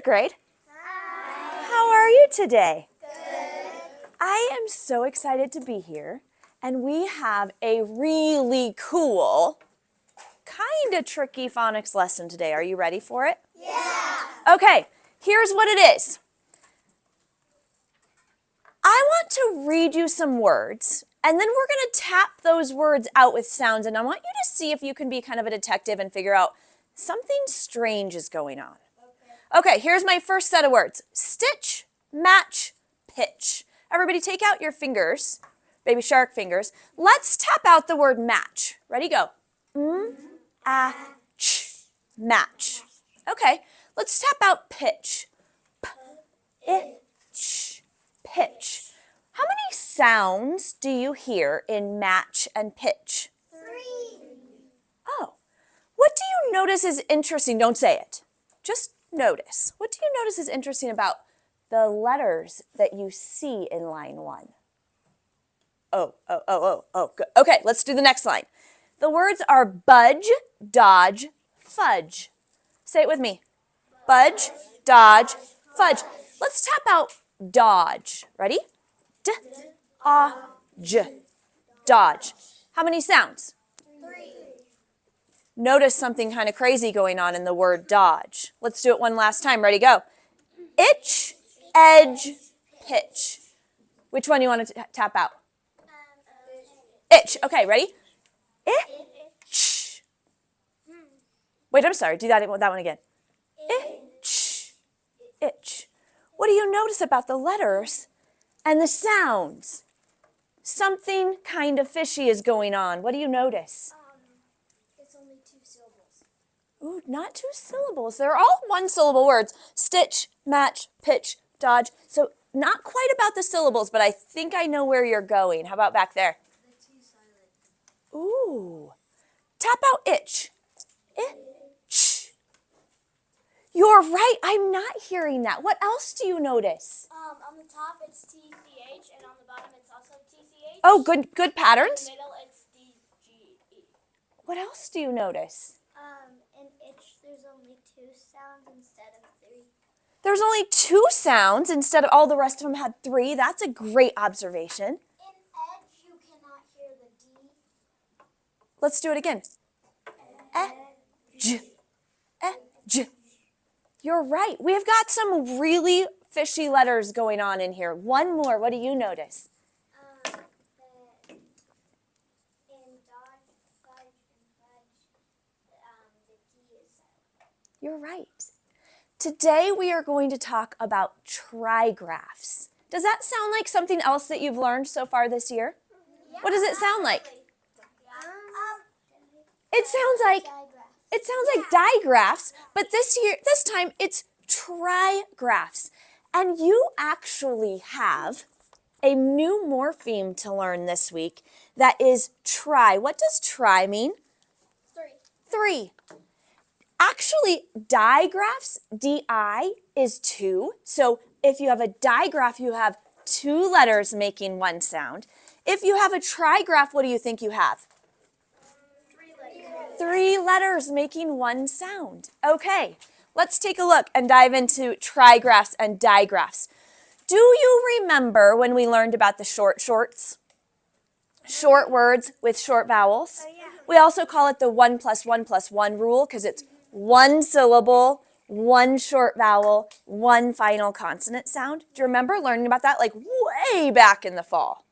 third grade. Hi. How are you today? Good. I am so excited to be here, and we have a really cool, kind of tricky phonics lesson today. Are you ready for it? Yeah. Okay, here's what it is. I want to read you some words, and then we're going to tap those words out with sounds, and I want you to see if you can be kind of a detective and figure out something strange is going on. Okay, here's my first set of words. Stitch, match, pitch. Everybody take out your fingers, baby shark fingers. Let's tap out the word match. Ready, go. Match. Okay, let's tap out pitch. Pitch. How many sounds do you hear in match and pitch? 3. Oh, what do you notice is interesting? Don't say it. Just notice. What do you notice is interesting about the letters that you see in line 1? Oh, good. Okay, let's do the next line. The words are budge, dodge, fudge. Say it with me. Budge, dodge, fudge. Let's tap out dodge. Ready? D-a-j. Dodge. How many sounds? 3. Notice something kind of crazy going on in the word dodge. Let's do it one last time. Ready, go. Itch, edge, pitch. Which one do you want to tap out? Itch. Okay, ready? Itch. Wait, I'm sorry. Do that one again. Itch. Itch. What do you notice about the letters and the sounds? Something kind of fishy is going on. What do you notice? It's only 2 syllables. Ooh, not 2 syllables. They're all 1-syllable words. Stitch, match, pitch, dodge. So not quite about the syllables, but I think I know where you're going. How about back there? The 2 silent. Ooh. Tap out itch. Itch. You're right. I'm not hearing that. What else do you notice? On the top it's TCH, and on the bottom it's also TCH. Oh, good patterns. In the middle it's DGE. What else do you notice? In itch there's only 2 sounds instead of 3. There's only 2 sounds instead of all the rest of them had 3. That's a great observation. In edge you cannot hear the D. Let's do it again. Edge. Edge. You're right. We've got some really fishy letters going on in here. One more. What do you notice? In dodge, fudge, and fudge, the D is silent. You're right. Today we are going to talk about trigraphs. Does that sound like something else that you've learned so far this year? Yeah. What does it sound like? It sounds like digraphs, but this time it's trigraphs. And you actually have a new morpheme to learn this week that is tri. What does tri mean? 3. Actually, digraphs, di, is 2. So if you have a digraph, you have 2 letters making 1 sound. If you have a trigraph, what do you think you have? 3 letters making 1 sound. Okay, let's take a look and dive into trigraphs and digraphs. Do you remember when we learned about the shorts? Short words with short vowels. Yeah. We also call it the 1 + 1 + 1 rule because it's 1 syllable, 1 short vowel, 1 final consonant sound. Do you remember learning about that like way back in the fall?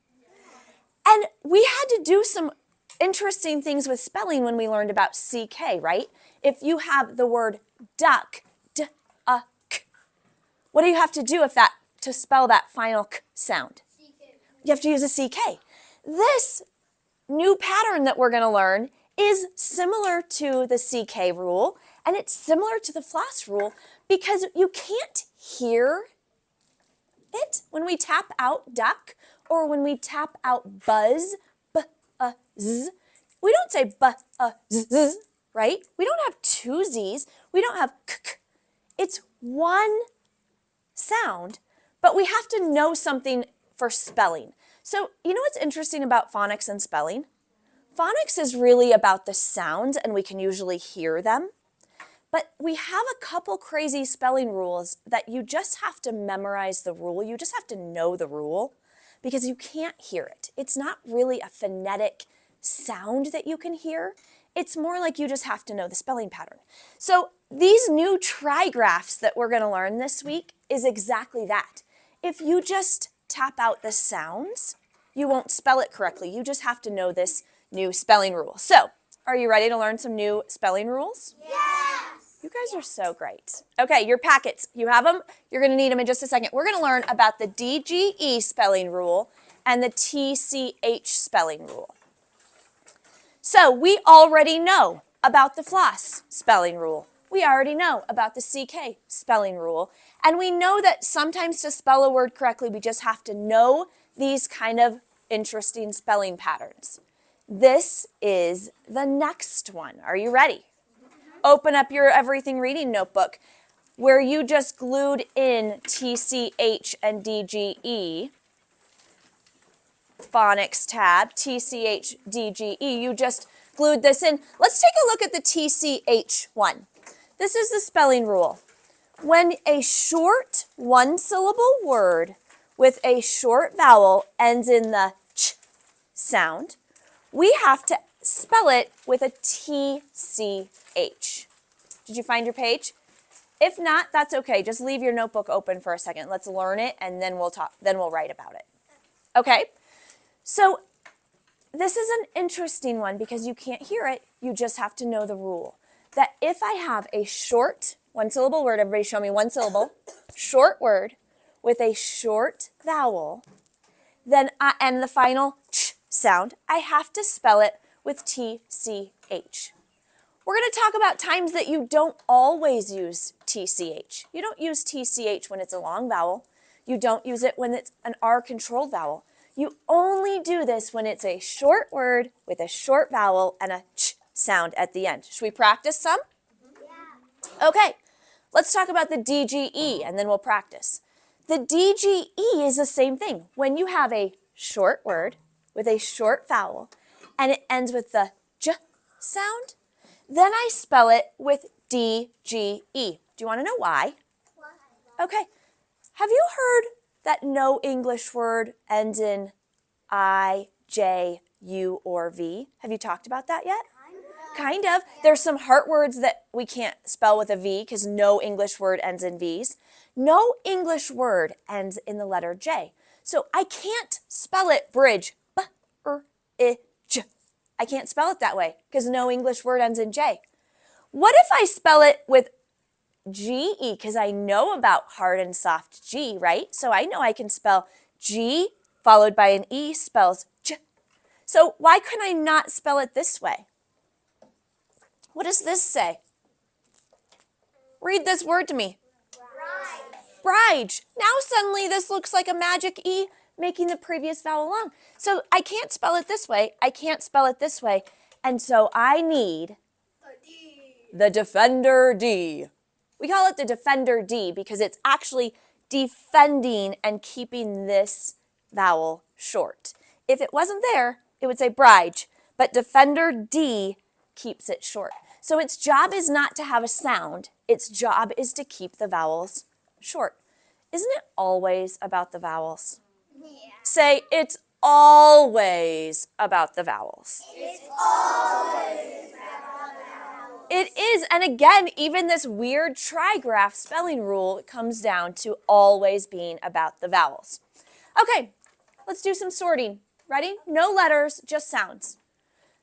And we had to do some interesting things with spelling when we learned about CK, right? If you have the word duck, d-a-k, what do you have to do to spell that final k sound? You have to use a CK. This new pattern that we're going to learn is similar to the CK rule, and it's similar to the floss rule because you can't hear it when we tap out duck or when we tap out buzz, z. We don't say z, right? We don't have 2 Z's. We don't have k. It's 1 sound, but we have to know something for spelling. So you know what's interesting about phonics and spelling? Phonics is really about the sounds, and we can usually hear them. But we have a couple crazy spelling rules that you just have to memorize the rule. You just have to know the rule because you can't hear it. It's not really a phonetic sound that you can hear. It's more like you just have to know the spelling pattern. So these new trigraphs that we're going to learn this week is exactly that. If you just tap out the sounds, you won't spell it correctly. You just have to know this new spelling rule. So, are you ready to learn some new spelling rules? Yes. You guys are so great. Okay, your packets, you have them. You're going to need them in just a second. We're going to learn about the DGE spelling rule and the TCH spelling rule. So, we already know about the floss spelling rule. We already know about the CK spelling rule. And we know that sometimes to spell a word correctly, we just have to know these kind of interesting spelling patterns. This is the next one. Are you ready? Open up your Everything Reading notebook where you just glued in TCH and DGE. Phonics tab, TCH, DGE. You just glued this in. Let's take a look at the TCH one. This is the spelling rule. When a short one-syllable word with a short vowel ends in the ch sound, we have to spell it with a TCH. Did you find your page? If not, that's okay. Just leave your notebook open for a second. Let's learn it and then we'll write about it. Okay? So this is an interesting one because you can't hear it. You just have to know the rule. That if I have a short one-syllable word, everybody show me one syllable, short word with a short vowel, then and the final ch sound, I have to spell it with TCH. We're going to talk about times that you don't always use TCH. You don't use TCH when it's a long vowel. You don't use it when it's an R-controlled vowel. You only do this when it's a short word with a short vowel and a ch sound at the end. Should we practice some? Yeah. Okay, let's talk about the DGE and then we'll practice. The DGE is the same thing. When you have a short word with a short vowel and it ends with the j sound, then I spell it with DGE. Do you want to know why? Okay, have you heard that no English word ends in I, J, U, or V? Have you talked about that yet? Kind of. There's some heart words that we can't spell with a V because no English word ends in V's. No English word ends in the letter J. So I can't spell it bridge. B-R-I-J. I can't spell it that way because no English word ends in J. What if I spell it with G-E? Because I know about hard and soft G, right? So I know I can spell G followed by an E spells J. So why couldn't I not spell it this way? What does this say? Read this word to me. Bride. Now suddenly this looks like a magic E making the previous vowel long. So I can't spell it this way. I can't spell it this way. And so I need the defender D. We call it the defender D because it's actually defending and keeping this vowel short. If it wasn't there, it would say bride, but defender D keeps it short. So its job is not to have a sound. Its job is to keep the vowels short. Isn't it always about the vowels? Yeah. Say, it's always about the vowels. It's always about the vowels. It is, and again, even this weird trigraph spelling rule comes down to always being about the vowels. Okay, let's do some sorting. Ready? No letters, just sounds.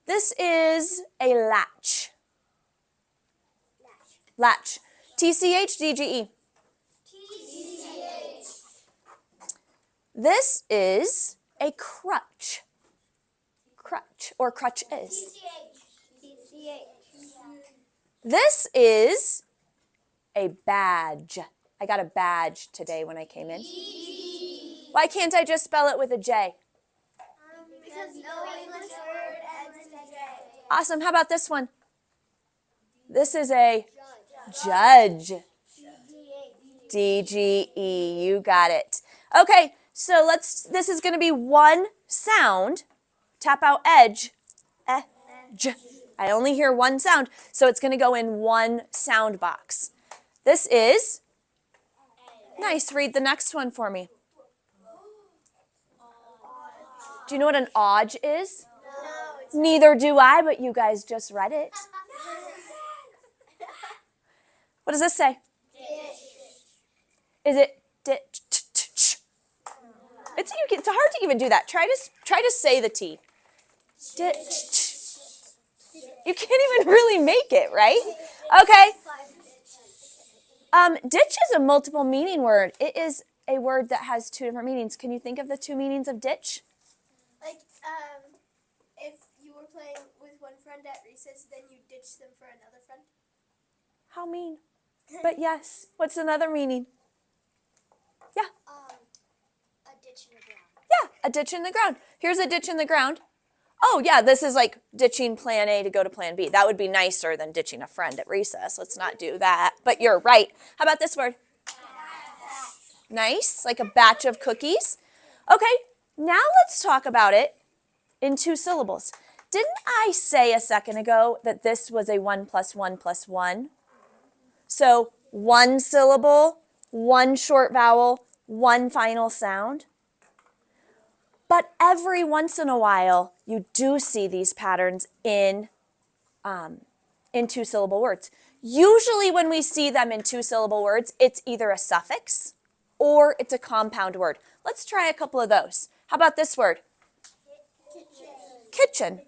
This is a latch. Latch. TCH, DGE. TCH. This is a crutch. Crutch, or crutch is. TCH. This is a badge. I got a badge today when I came in. Why can't I just spell it with a J? Because no English word ends in J. Awesome. How about this one? This is a judge. DGE. You got it. Okay, so this is going to be one sound. Tap out edge. Edge. I only hear one sound, so it's going to go in one sound box. This is, nice, read the next one for me. Do you know what an odge is? No. Neither do I, but you guys just read it. What does this say? Is it ditch? It's hard to even do that. Try to say the T. Ditch. You can't even really make it, right? Okay. Ditch is a multiple meaning word. It is a word that has two different meanings. Can you think of the two meanings of ditch? Like, if you were playing with one friend at recess, then you ditch them for another friend. How mean. But yes. What's another meaning? Yeah. A ditch in the ground. Yeah, a ditch in the ground. Here's a ditch in the ground. Oh, yeah, this is like ditching plan A to go to plan B. That would be nicer than ditching a friend at recess. Let's not do that. But you're right. How about this word? Nice, like a batch of cookies. Okay, now let's talk about it in two syllables. Didn't I say a second ago that this was a 1 + 1 + 1? So one syllable, one short vowel, one final sound. But every once in a while, you do see these patterns in two-syllable words. Usually when we see them in two-syllable words, it's either a suffix or it's a compound word. Let's try a couple of those. How about this word? Kitchen.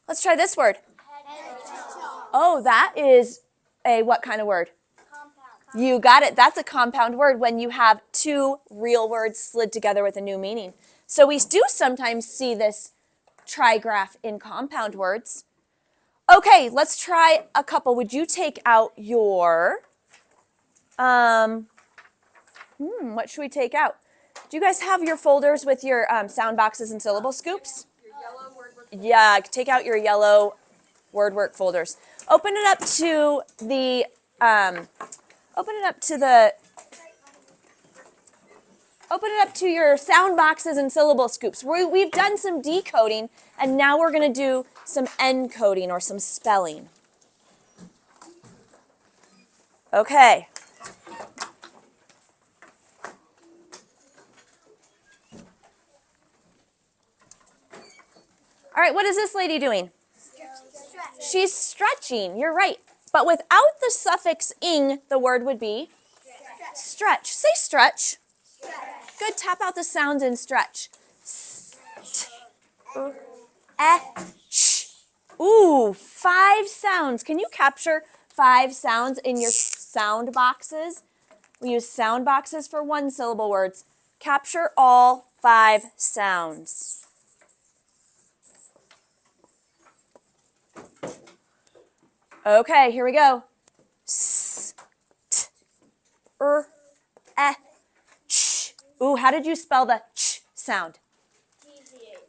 Let's try this word. Oh, that is a what kind of word? You got it. That's a compound word when you have two real words slid together with a new meaning. So we do sometimes see this trigraph in compound words. Okay, let's try a couple. Would you take out your, what should we take out? Do you guys have your folders with your sound boxes and syllable scoops? Yeah, take out your yellow word work folders. Open it up to the, open it up to your sound boxes and syllable scoops. We've done some decoding, and now we're going to do some encoding or some spelling. Okay. All right, what is this lady doing? She's stretching. You're right. But without the suffix ing, the word would be stretch. Say stretch. Good. Tap out the sounds in stretch. Sh. Ooh, 5 sounds. Can you capture 5 sounds in your sound boxes? We use sound boxes for one syllable words. Capture all 5 sounds. Okay, here we go. S, t, ch. Ooh, how did you spell the ch sound?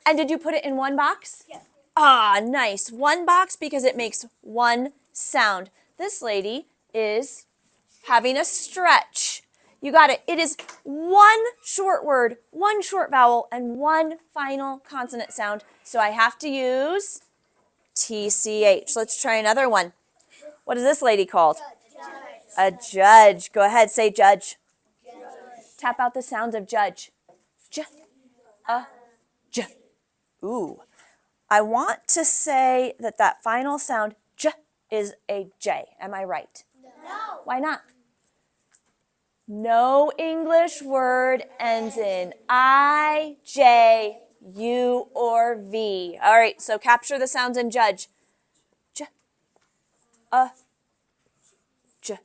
And did you put it in one box? Yes. Ah, nice. One box because it makes one sound. This lady is having a stretch. You got it. It is one short word, one short vowel, and one final consonant sound. So I have to use TCH. Let's try another one. What is this lady called? Judge. A judge. Go ahead, say judge. Tap out the sounds of judge. J, j. Ooh. I want to say that final sound, j, is a J. Am I right? No. Why not? No English word ends in I, J, U, or V. All right, so capture the sounds in judge. J, j.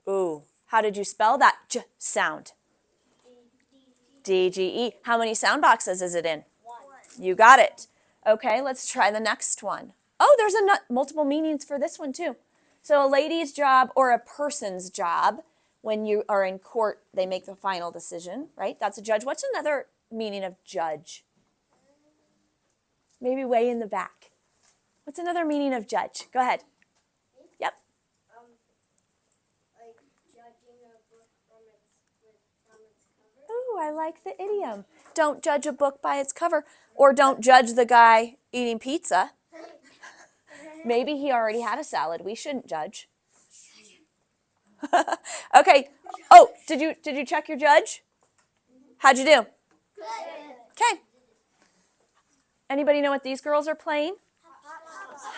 Ooh, how did you spell that j sound? D-G-E. How many sound boxes is it in? 1. You got it. Okay, let's try the next one. Oh, there's multiple meanings for this one too. So a lady's job or a person's job, when you are in court, they make the final decision, right? That's a judge. What's another meaning of judge? Maybe way in the back. What's another meaning of judge? Go ahead. Yep. Like judging a book from its cover. Ooh, I like the idiom. Don't judge a book by its cover, or don't judge the guy eating pizza. Maybe he already had a salad. We shouldn't judge. Okay. Oh, did you check your judge? How'd you do? Good. Okay. Anybody know what these girls are playing?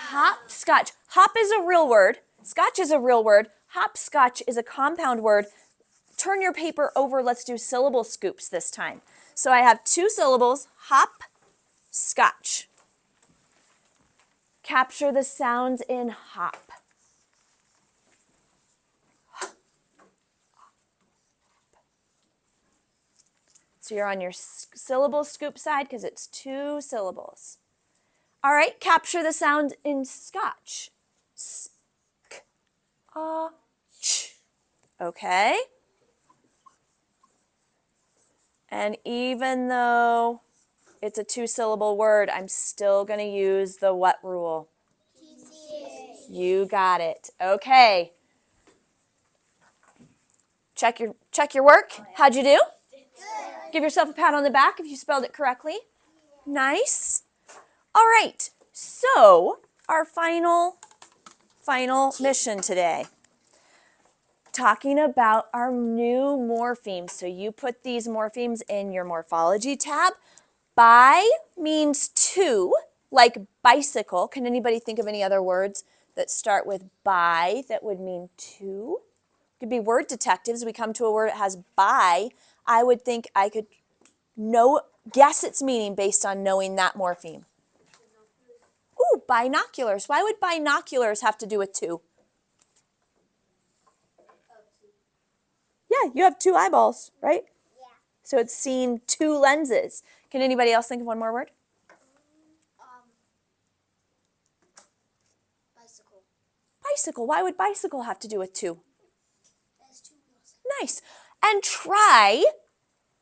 Hopscotch. Hop is a real word. Scotch is a real word. Hopscotch is a compound word. Turn your paper over. Let's do syllable scoops this time. So I have 2 syllables, hop, scotch. Capture the sounds in hop. So you're on your syllable scoop side because it's 2 syllables. All right, capture the sound in scotch. S, k, ch. Okay. And even though it's a 2-syllable word, I'm still going to use the what rule? TCH. You got it. Okay. Check your work. How'd you do? Good. Give yourself a pat on the back if you spelled it correctly. Nice. All right. So, our final mission today. Talking about our new morphemes. So you put these morphemes in your morphology tab. Bi means 2, like bicycle. Can anybody think of any other words that start with bi that would mean 2? Could be word detectives. We come to a word that has bi. I would think I could guess its meaning based on knowing that morpheme. Ooh, binoculars. Why would binoculars have to do with 2? Yeah, you have 2 eyeballs, right? Yeah. So it's seeing 2 lenses. Can anybody else think of one more word? Bicycle. Bicycle. Why would bicycle have to do with 2? There's 2 wheels. Nice. And tri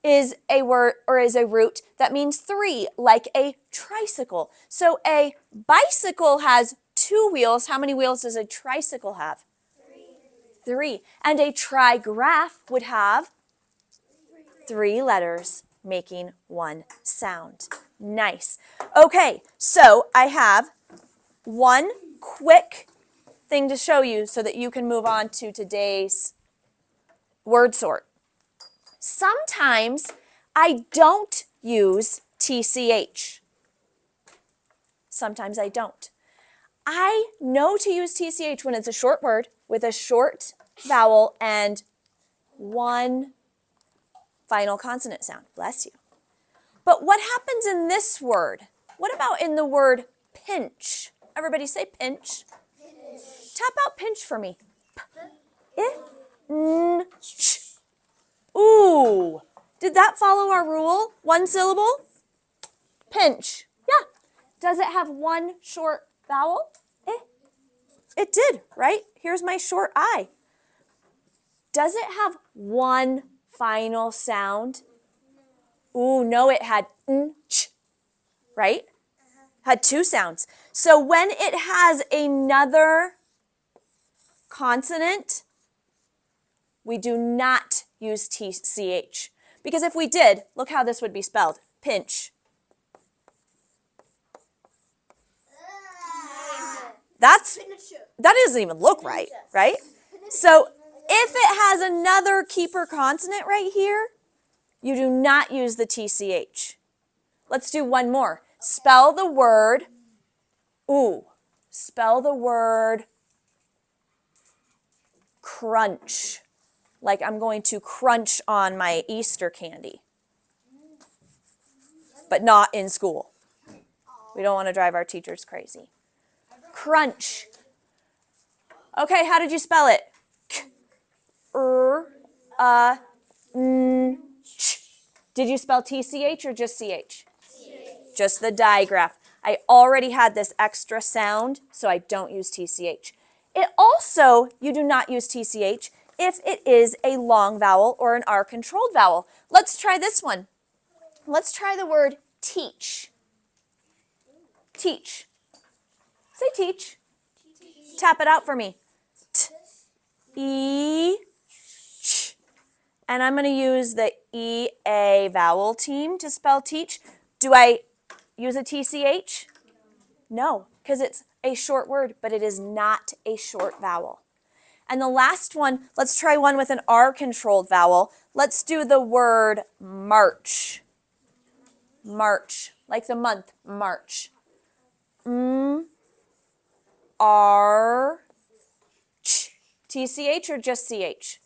is a word or is a root that means 3, like a tricycle. So a bicycle has 2 wheels. How many wheels does a tricycle have? 3. And a trigraph would have 3 letters making 1 sound. Nice. Okay, so I have one quick thing to show you so that you can move on to today's word sort. Sometimes I don't use TCH. Sometimes I don't. I know to use TCH when it's a short word with a short vowel and 1 final consonant sound. Bless you. But what happens in this word? What about in the word pinch? Everybody say pinch. Pinch. Tap out pinch for me. P-I-N-C-H. Ooh. Did that follow our rule? 1 syllable? Pinch. Yeah. Does it have 1 short vowel? It did, right? Here's my short I. Does it have 1 final sound? Ooh, no, it had ch, right? Had 2 sounds. So when it has another consonant, we do not use TCH. Because if we did, look how this would be spelled. Pinch. That doesn't even look right, right? So if it has another keeper consonant right here, you do not use the TCH. Let's do one more. Spell the word, spell the word crunch. Like I'm going to crunch on my Easter candy. But not in school. We don't want to drive our teachers crazy. Crunch. Okay, how did you spell it? K-R-U-N-C-H. Did you spell TCH or just CH? Just the digraph. I already had this extra sound, so I don't use TCH. It also, you do not use TCH if it is a long vowel or an R-controlled vowel. Let's try this one. Let's try the word teach. Teach. Say teach. Tap it out for me. T-E-ch. And I'm going to use the T-E-A vowel team to spell teach. Do I use a TCH? No, because it's a short word, but it is not a short vowel. And the last one, let's try one with an R-controlled vowel. Let's do the word March. March, like the month, March. R, ch. TCH or just CH?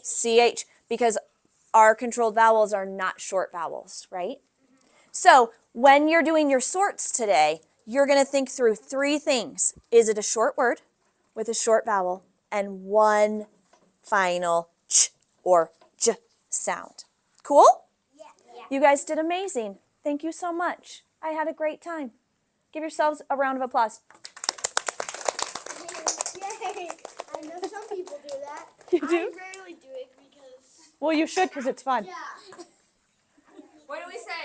CH, because R-controlled vowels are not short vowels, right? So when you're doing your sorts today, you're going to think through three things. Is it a short word with a short vowel and one final ch or j sound? Cool? Yeah. You guys did amazing. Thank you so much. I had a great time. Give yourselves a round of applause. Yay! I know some people do that. You do? I rarely do it because. Well, you should because it's fun. Yeah. What do we say?